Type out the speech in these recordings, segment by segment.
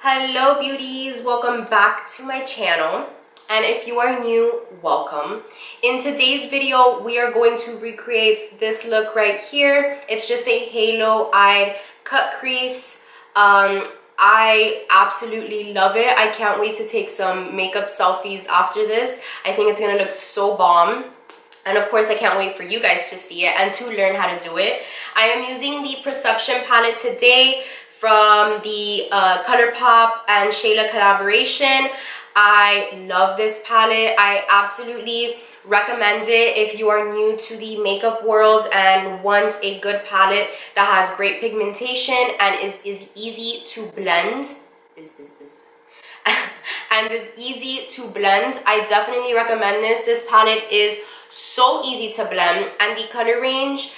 Hello beauties, welcome back to my channel, and if you are new, welcome. In today's video we are going to recreate this look right here. It's just a halo eye cut crease. I absolutely love it. I can't wait to take some makeup selfies after this. I think it's gonna look so bomb. And of course, I can't wait for you guys to see it and to learn how to do it. I am using the Perception palette today from the ColourPop and Shayla collaboration. I love this palette. I absolutely recommend it if you are new to the makeup world and want a good palette that has great pigmentation and is easy to blend. And is easy to blend. I definitely recommend this. This palette is so easy to blend, and the color range,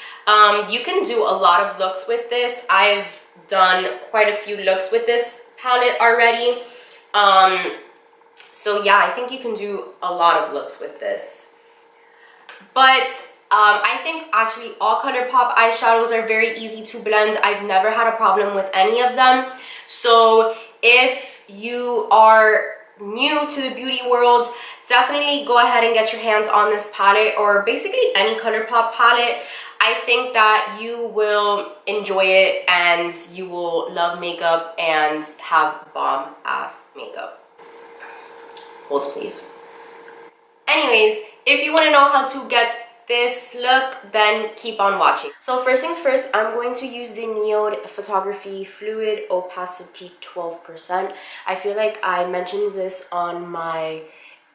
you can do a lot of looks with this. I've done quite a few looks with this palette already. So yeah, I think you can do a lot of looks with this. But I think actually all ColourPop eyeshadows are very easy to blend. I've never had a problem with any of them. So if you are new to the beauty world, definitely go ahead and get your hands on this palette, or basically any ColourPop palette. I think that you will enjoy it and you will love makeup and have bomb ass makeup. Hold please. Anyways, if you want to know how to get this look, then keep on watching. So first things first, I'm going to use the Neo Photography Fluid Opacity 12%. I feel like I mentioned this on my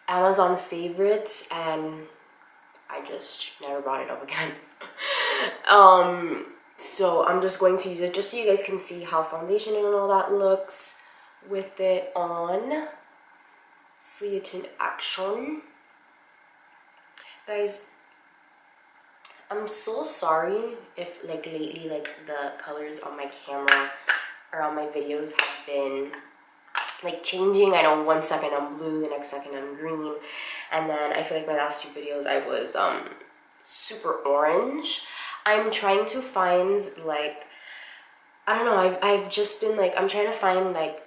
Amazon favorites and I just never brought it up again. So I'm just going to use it just so you guys can see how foundation and all that looks with it on. See it in action. Guys, I'm so sorry if like lately like the colors on my camera or on my videos have been like changing. I know one second I'm blue, the next second I'm green, and then I feel like my last two videos I was super orange. I'm trying to find like, I don't know, I've just been like, I'm trying to find like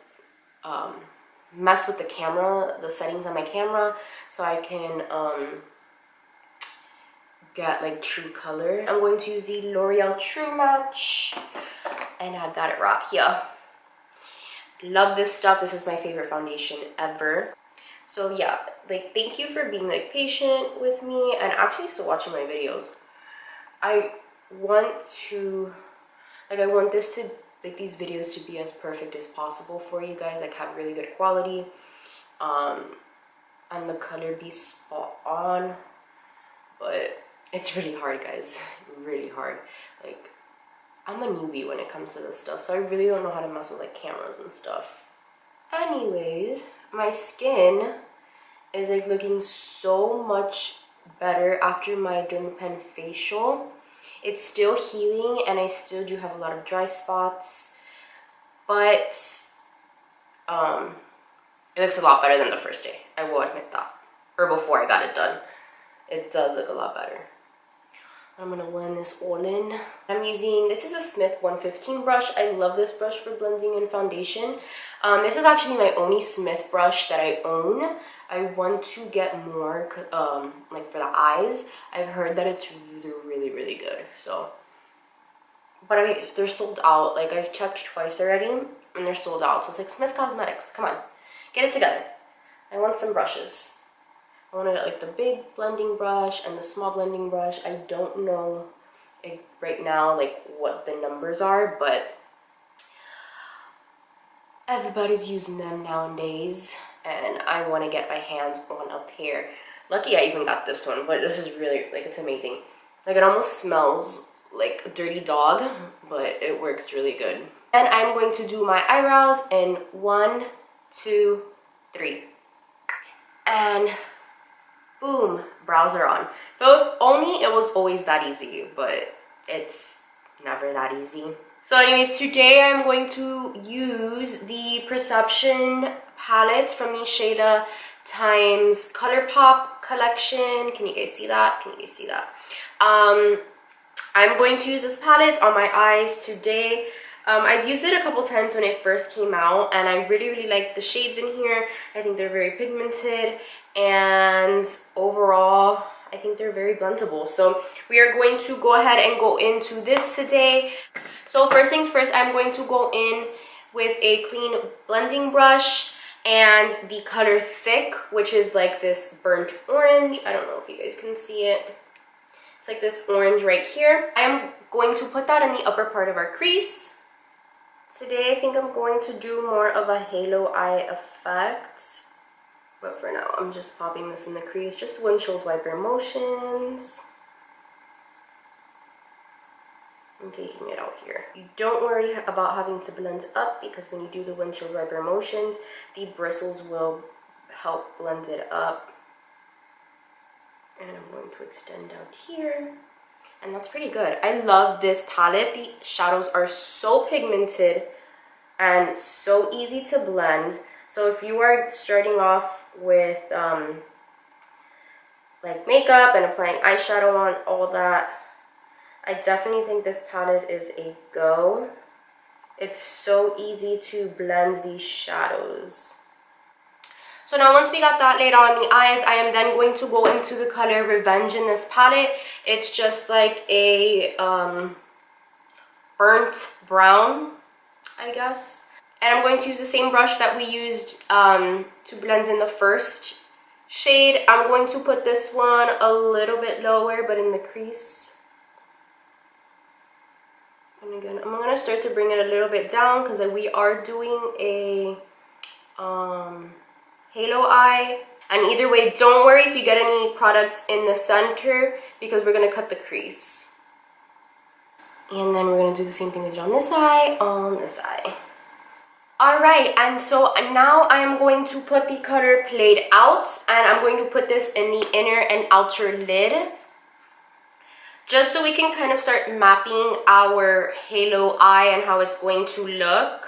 mess with the camera, the settings on my camera, so I can get like true color. I'm going to use the L'Oreal True Match, and I got it right here. Love this stuff. This is my favorite foundation ever. So yeah, like thank you for being like patient with me and actually still watching my videos. I want to, like, I want this to, like, these videos to be as perfect as possible for you guys, like have really good quality, and the color be spot on. But it's really hard, guys, really hard. Like, I'm a newbie when it comes to this stuff, so I really don't know how to mess with like cameras and stuff. Anyways, my skin is like looking so much better after my Dermapen facial. It's still healing and I still do have a lot of dry spots, but it looks a lot better than the first day, I will admit that, or before I got it done. It does look a lot better. I'm gonna blend this all in. I'm using, this is a Smith 115 brush. I love this brush for blending in foundation. This is actually my only Smith brush that I own. I want to get more, like for the eyes. I've heard that it's really, really good. So, but they're sold out. Like I've checked twice already and they're sold out. So it's like, Smith Cosmetics, come on, get it together. I want some brushes. I want to get like the big blending brush and the small blending brush. I don't know right now like what the numbers are, but everybody's using them nowadays and I want to get my hands on a pair. Lucky I even got this one, but this is really, like, it's amazing. Like, it almost smells like a dirty dog, but it works really good. And I'm going to do my eyebrows in 1, 2, 3. And boom, brows are on. So if only it was always that easy, but it's never that easy. So anyways, today I'm going to use the Perception palette from the Shayla times ColourPop collection. Can you guys see that? Can you guys see that? I'm going to use this palette on my eyes today. I've used it a couple times when it first came out, and I really like the shades in here. I think they're very pigmented, and overall I think they're very blendable. So we are going to go ahead and go into this today. So first things first, I'm going to go in with a clean blending brush and the color Thick, which is like this burnt orange. I don't know if you guys can see it. It's like this orange right here. I am going to put that in the upper part of our crease. Today I think I'm going to do more of a halo eye effect, but for now I'm just popping this in the crease, just windshield wiper motions. I'm taking it out here. You don't worry about having to blend up, because when you do the windshield wiper motions, the bristles will help blend it up. And I'm going to extend out here. And that's pretty good. I love this palette. The shadows are so pigmented and so easy to blend. So if you are starting off with like makeup and applying eyeshadow on, all that, I definitely think this palette is a go. It's so easy to blend these shadows. So now once we got that laid on the eyes, I am then going to go into the color Revenge in this palette. It's just like a burnt brown, I guess. And I'm going to use the same brush that we used to blend in the first shade. I'm going to put this one a little bit lower, but in the crease. And again, I'm going to start to bring it a little bit down, because we are doing a halo eye. And either way, don't worry if you get any products in the center, because we're going to cut the crease. And then we're going to do the same thing we did on this eye, Alright, and so now I am going to put the color Played Out, and I'm going to put this in the inner and outer lid, just so we can kind of start mapping our halo eye and how it's going to look.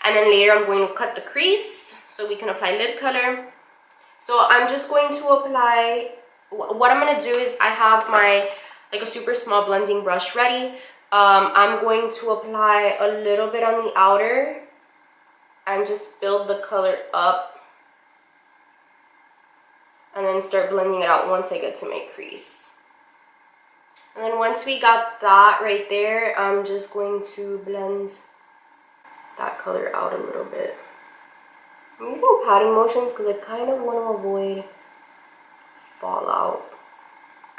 And then later I'm going to cut the crease so we can apply lid color. So I'm just going to apply, what I'm going to do is I have my, like a super small blending brush ready. I'm going to apply a little bit on the outer and just build the color up. And then start blending it out once I get to my crease. And then once we got that right there, I'm just going to blend that color out a little bit. I'm using patting motions because I kind of want to avoid fallout.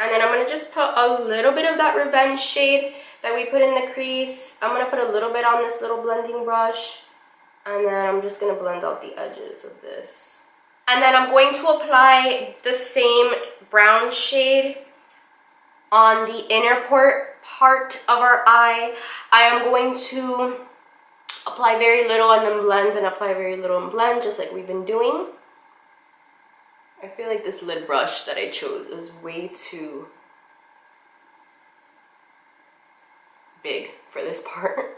And then I'm going to just put a little bit of that Revenge shade that we put in the crease. I'm going to put a little bit on this little blending brush. And then I'm just going to blend out the edges of this. And then I'm going to apply the same brown shade on the inner part of our eye. I am going to apply very little and then blend, and apply very little and blend, just like we've been doing. I feel like this lid brush that I chose is way too big for this part.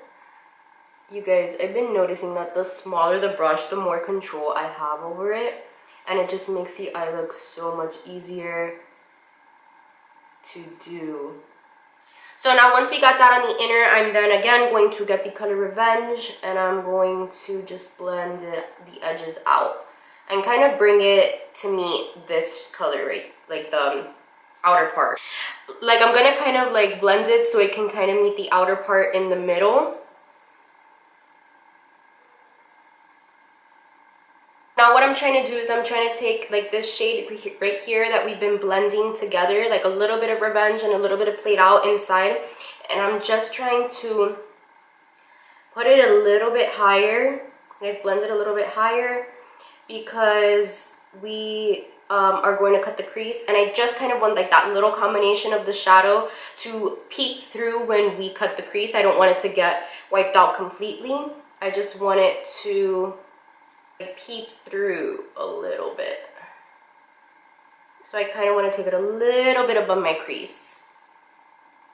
You guys, I've been noticing that the smaller the brush, the more control I have over it, and it just makes the eye look so much easier to do. So now once we got that on the inner, I'm then again going to get the color Revenge, and I'm going to just blend the edges out and kind of bring it to meet this color, right, like the outer part. Like I'm gonna kind of like blend it so it can kind of meet the outer part in the middle. Now what I'm trying to do is I'm trying to take like this shade right here that we've been blending together, like a little bit of Revenge and a little bit of Played Out inside, and I'm just trying to put it a little bit higher, like blend it a little bit higher, because we are going to cut the crease, and I just kind of want like that little combination of the shadow to peek through when we cut the crease. I don't want it to get wiped out completely. I just want it to peep through a little bit. So I kind of want to take it a little bit above my crease.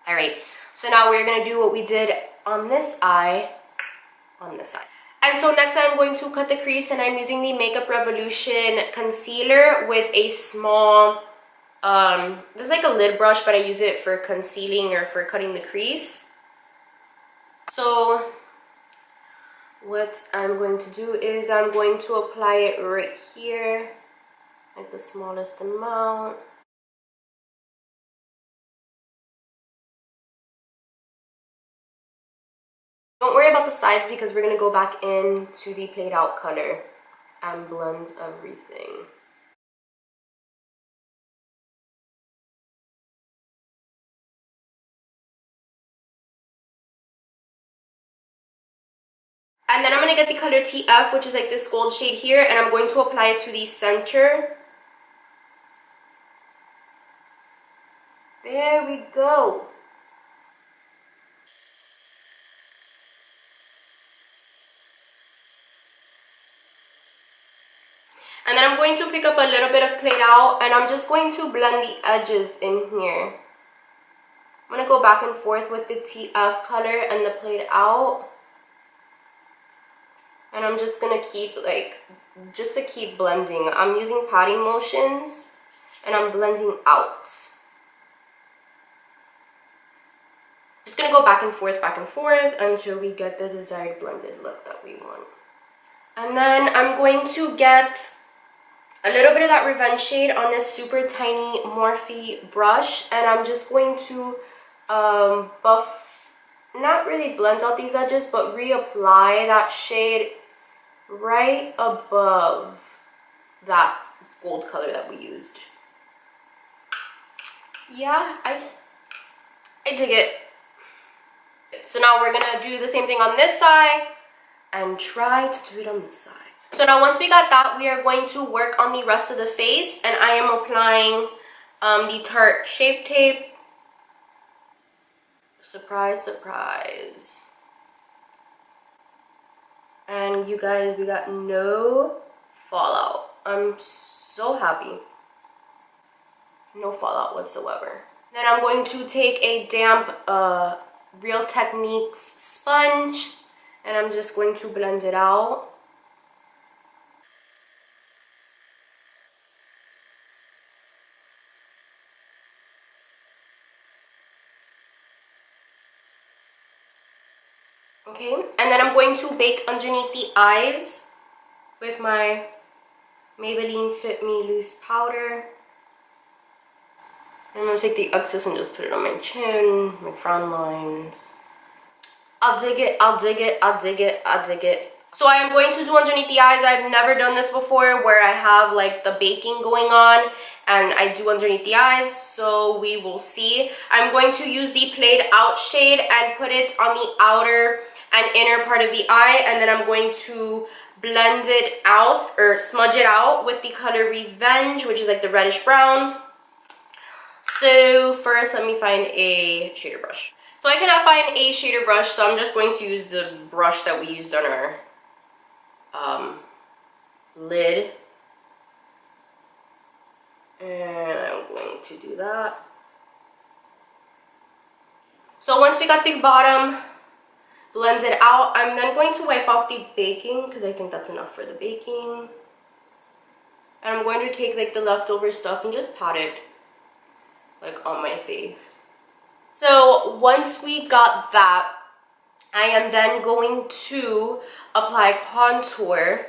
Alright, so now we're going to do what we did on this eye, on this side. And so next I'm going to cut the crease, and I'm using the Makeup Revolution concealer with a small, this is like a lid brush, but I use it for concealing or for cutting the crease. So what I'm going to do is I'm going to apply it right here, like the smallest amount. Don't worry about the sides because we're going to go back into the played out color and blend everything. And then I'm going to get the color TF, which is like this gold shade here, and I'm going to apply it to the center. There we go. And then I'm going to pick up a little bit of played out, and I'm just going to blend the edges in here. I'm going to go back and forth with the TF color and the played out. And I'm just going to keep just to keep blending. I'm using patting motions, and I'm blending out. Just going to go back and forth until we get the desired blended look that we want. And then I'm going to get a little bit of that Revenge shade on this super tiny Morphe brush, and I'm just going to not really blend out these edges, but reapply that shade right above that gold color that we used. Yeah, I dig it. So now we're gonna do the same thing on this side and try to do it on this side. So now once we got that, we are going to work on the rest of the face, and I am applying the Tarte Shape Tape. Surprise, surprise. And you guys, we got no fallout. I'm so happy. No fallout whatsoever. Then I'm going to take a damp Real Techniques sponge, and I'm just going to blend it out. Okay, and then I'm going to bake underneath the eyes with my Maybelline Fit Me Loose powder. And I'm going to take the excess and just put it on my chin, my frown lines. I'll dig it, I'll dig it, I'll dig it, I'll dig it. So I am going to do underneath the eyes. I've never done this before where I have like the baking going on and I do underneath the eyes, so we will see. I'm going to use the played out shade and put it on the outer and inner part of the eye, and then I'm going to blend it out or smudge it out with the color Revenge, which is like the reddish brown. So first let me find a shader brush. So I cannot find a shader brush, so I'm just going to use the brush that we used on our lid. And I'm going to do that. So once we got the bottom blended out, I'm then going to wipe off the baking because I think that's enough for the baking. And I'm going to take like the leftover stuff and just pat it like on my face. So once we got that, I am then going to apply contour,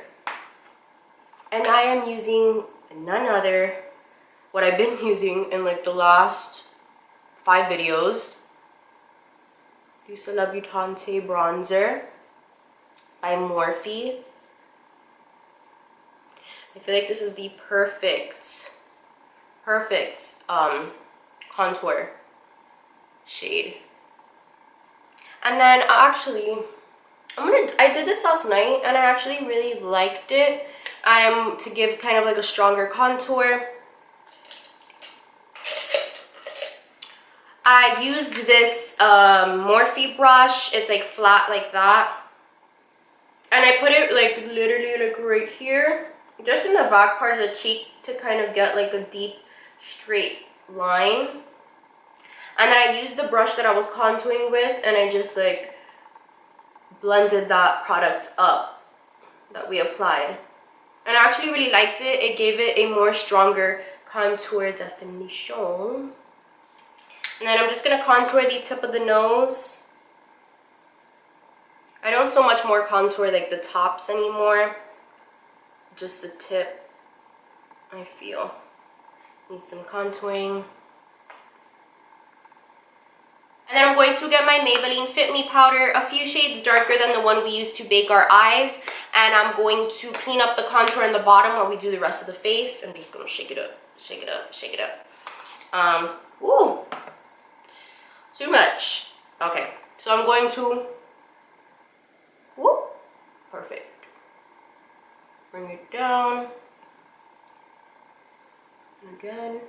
and I am using none other what I've been using in like the last 5 videos. Use the Labutante bronzer by Morphe. I feel like this is the perfect contour shade. And then actually I did this last night and I actually really liked it. To give kind of like a stronger contour, I used this Morphe brush. It's like flat like that, and I put it like literally like right here, just in the back part of the cheek to kind of get like a deep straight line. And then I used the brush that I was contouring with, and I just like blended that product up that we applied. And I actually really liked it. It gave it a more stronger contour definition. And then I'm just going to contour the tip of the nose. I don't so much more contour like the tops anymore. Just the tip, I feel, needs some contouring. And then I'm going to get my Maybelline Fit Me powder, a few shades darker than the one we used to bake our eyes. And I'm going to clean up the contour in the bottom while we do the rest of the face. I'm just going to shake it up, shake it up, shake it up. Ooh, too much. Okay, so I'm going to, whoop, perfect. Bring it down. Again.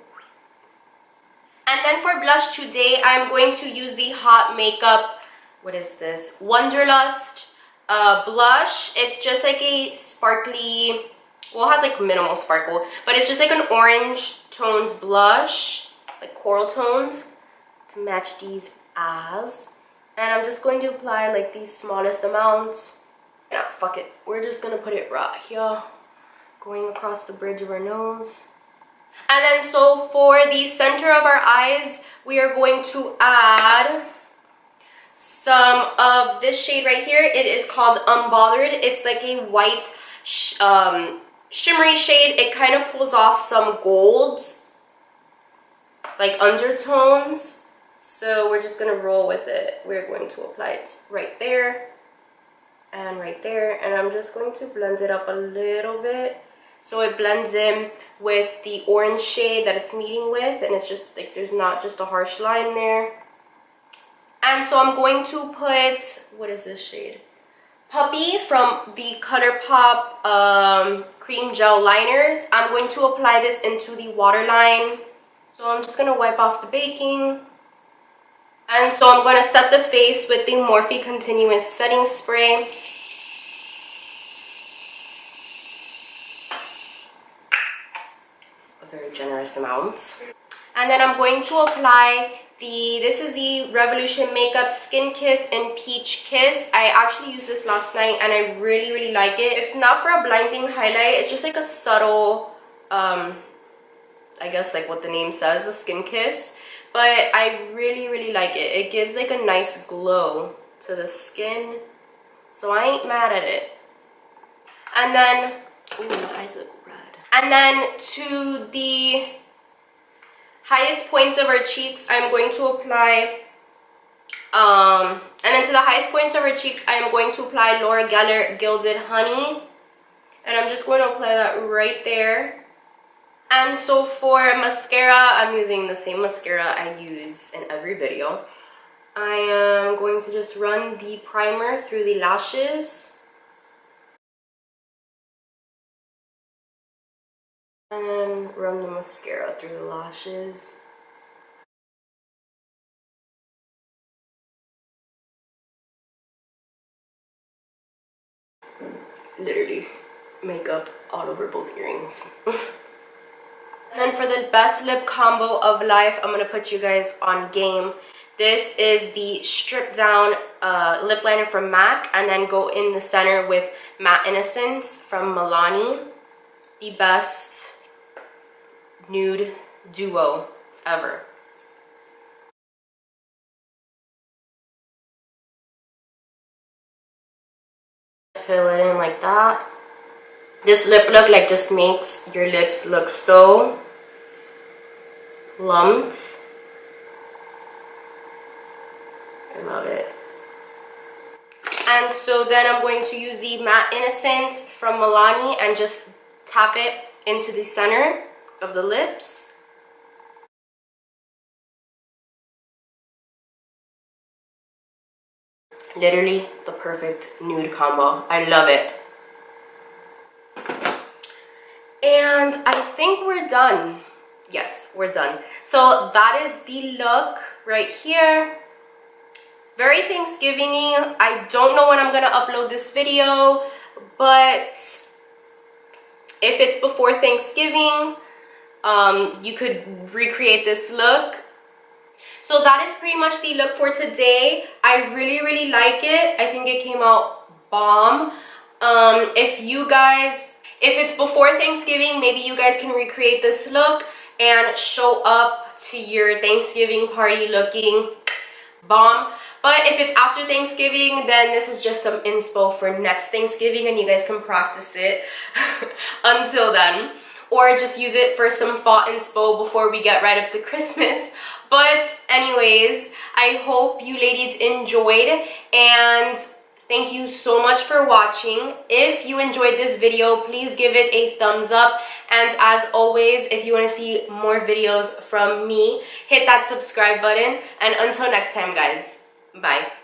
And then for blush today, I'm going to use the Hot Makeup, what is this? Wanderlust blush. It's just like a sparkly, well, it has like minimal sparkle, but it's just like an orange toned blush, like coral tones, to match these eyes. And I'm just going to apply like these smallest amounts. Nah, fuck it. We're just gonna put it right here, going across the bridge of our nose. And then so for the center of our eyes, we are going to add some of this shade right here. It is called Unbothered. It's like a white shimmery shade. It kind of pulls off some golds, like undertones. So we're just going to roll with it. We're going to apply it right there and right there. And I'm just going to blend it up a little bit, so it blends in with the orange shade that it's meeting with, and it's just like there's not just a harsh line there. And so I'm going to put, what is this shade? Puppy from the ColourPop cream gel liners. I'm going to apply this into the waterline. So I'm just going to wipe off the baking. And so I'm going to set the face with the Morphe Continuous Setting Spray. Very generous amounts. And then I'm going to apply this is the Revolution Makeup Skin Kiss in Peach Kiss. I actually used this last night and I really like it. It's not for a blinding highlight, it's just like a subtle, I guess like what the name says, a skin kiss. But I really like it. It gives like a nice glow to the skin, so I ain't mad at it. And then, ooh, my eyes look red. And then to the highest points of our cheeks, I'm going to apply, and then to the highest points of our cheeks, I am going to apply Laura Geller Gilded Honey. And I'm just going to apply that right there. And so for mascara, I'm using the same mascara I use in every video. I am going to just run the primer through the lashes. And then run the mascara through the lashes. Literally makeup all over both earrings. And then for the best lip combo of life, I'm going to put you guys on game. This is the Strip Down lip liner from MAC, and then go in the center with Matte Innocence from Milani. The best nude duo ever. Fill it in like that. This lip look like just makes your lips look so lumped. I love it. And so then I'm going to use the Matte Innocence from Milani and just tap it into the center of the lips. Literally the perfect nude combo. I love it. And I think we're done. Yes, we're done. So that is the look right here. Very Thanksgiving-y. I don't know when I'm gonna upload this video, but if it's before Thanksgiving, you could recreate this look. So that is pretty much the look for today. I really like it. I think it came out bomb. If it's before Thanksgiving, maybe you guys can recreate this look and show up to your Thanksgiving party looking bomb. But if it's after Thanksgiving, then this is just some inspo for next Thanksgiving and you guys can practice it until then. Or just use it for some fall inspo before we get right up to Christmas. But anyways, I hope you ladies enjoyed, and thank you so much for watching. If you enjoyed this video, please give it a thumbs up. And as always, if you want to see more videos from me, hit that subscribe button. And until next time, guys, bye.